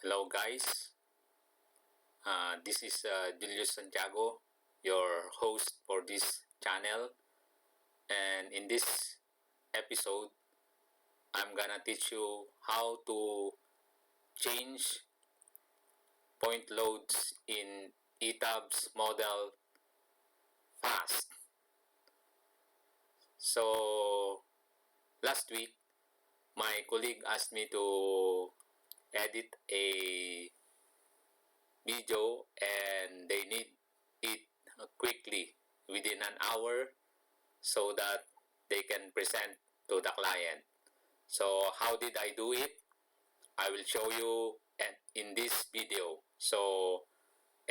Hello guys, this is Julius Santiago, your host for this channel, and in this episode I'm gonna teach you how to change point loads in ETABS model fast. So last week my colleague asked me to edit a video and they need it quickly within an hour so that they can present to the client. So how did I do it? I will show you in this video. So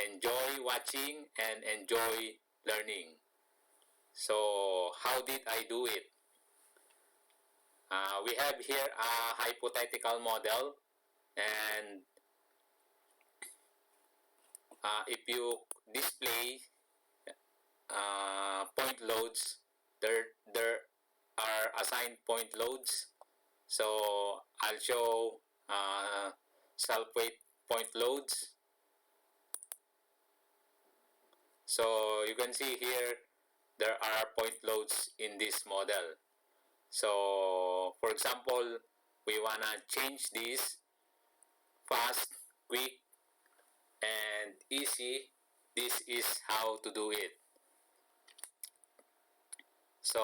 enjoy watching and enjoy learning. So how did I do it? We have here a hypothetical model, and if you display point loads, there are assigned point loads. So I'll show self-weight point loads. So you can see here there are point loads in this model. So for example, we wanna change this fast, quick, and easy. This is how to do it. So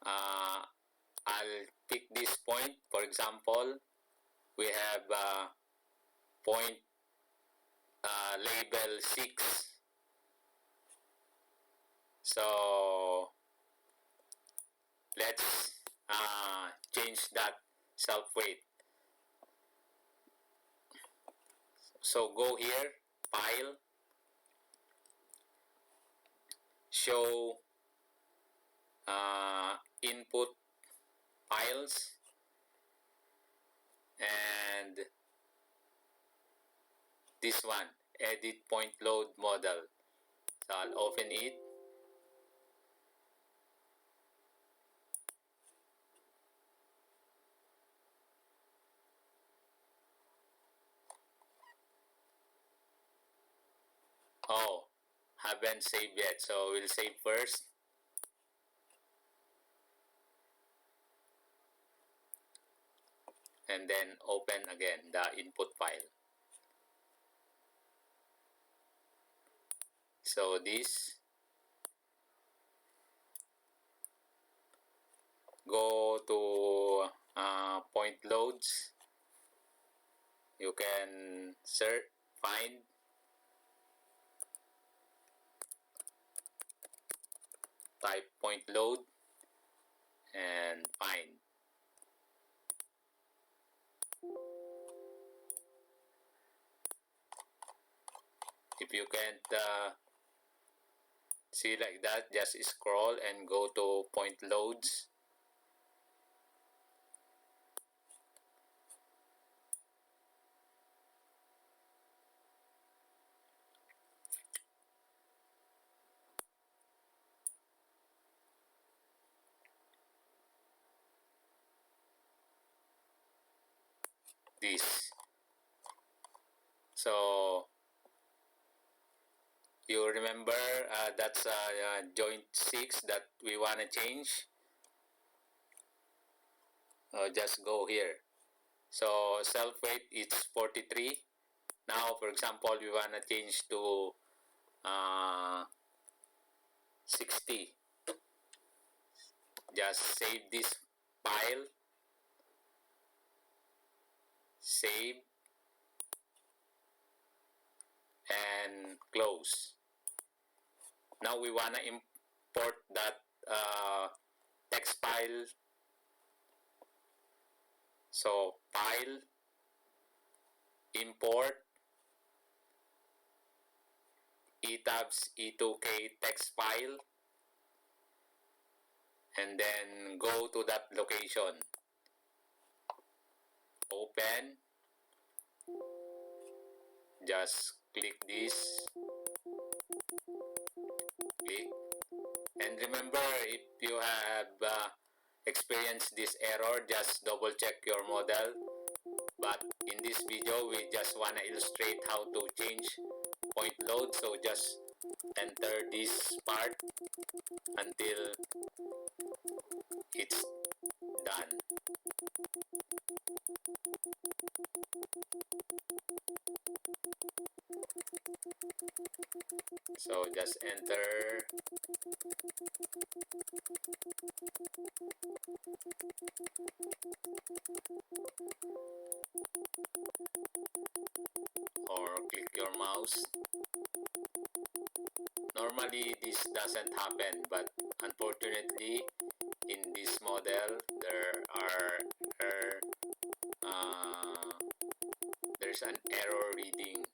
I'll pick this point. For example, we have point label 6. So let's change that self weight. So go here, file, show input files, and this one, edit point load model. So I'll open it. Oh, haven't saved yet, so we'll save first. And then open again the input file. So this, go to point loads. You can search, find, type point load, and find. If you can't see like that, just scroll and go to point loads. This. So you remember that's joint 6 that we want to change. Just go here. So self weight is 43. Now for example we want to change to 60. Just save this file, save, and close. Now we want to import that text file. So file, import, ETABS E2K text file, and then go to that location. Open. Just click this. Click. And remember, if you have experienced this error, just double check your model. but in this video we just want to illustrate how to change point load. So just enter this part until it's done. So just enter or click your mouse. Normally this doesn't happen, but unfortunately in this model there's an error reading,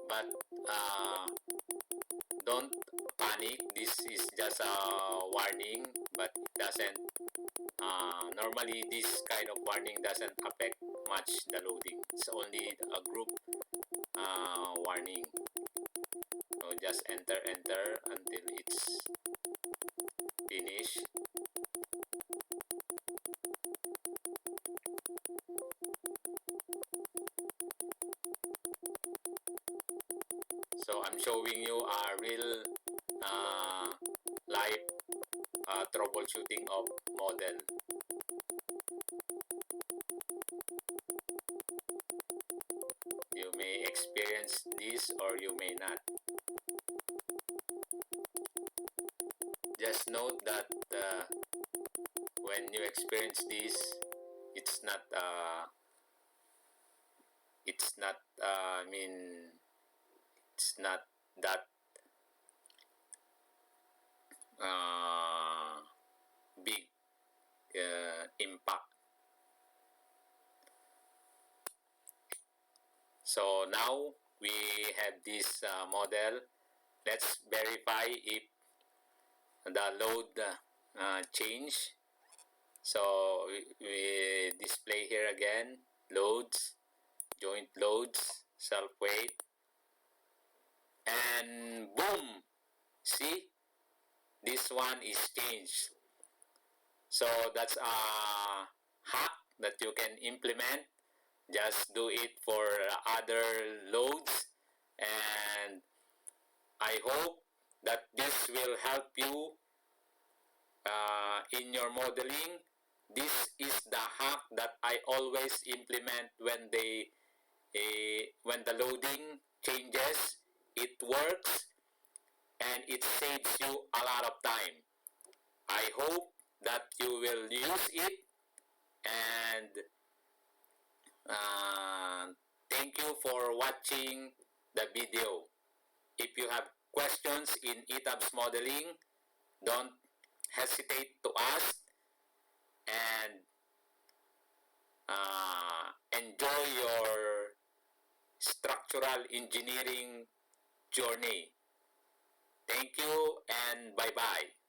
but don't panic, this is just a warning, but it doesn't normally this kind of warning doesn't affect much the loading. It's only a group warning. So just enter until it's finished. So I'm showing you a real live troubleshooting of model. You may experience this or you may not. Just note that when you experience this, it's not it's not that big impact. So now we have this model. Let's verify if the load change. So we display here again, loads, joint loads, self weight, and boom, see, this one is changed. So that's a hack that you can implement. Just do it for other loads, and I hope that this will help you in your modeling. This is the hack that I always implement when the loading changes. It works and it saves you a lot of time. I hope that you will use it, and thank you for watching the video. If you have questions in ETABS modeling, don't hesitate to ask, and enjoy your structural engineering journey. Thank you and bye-bye.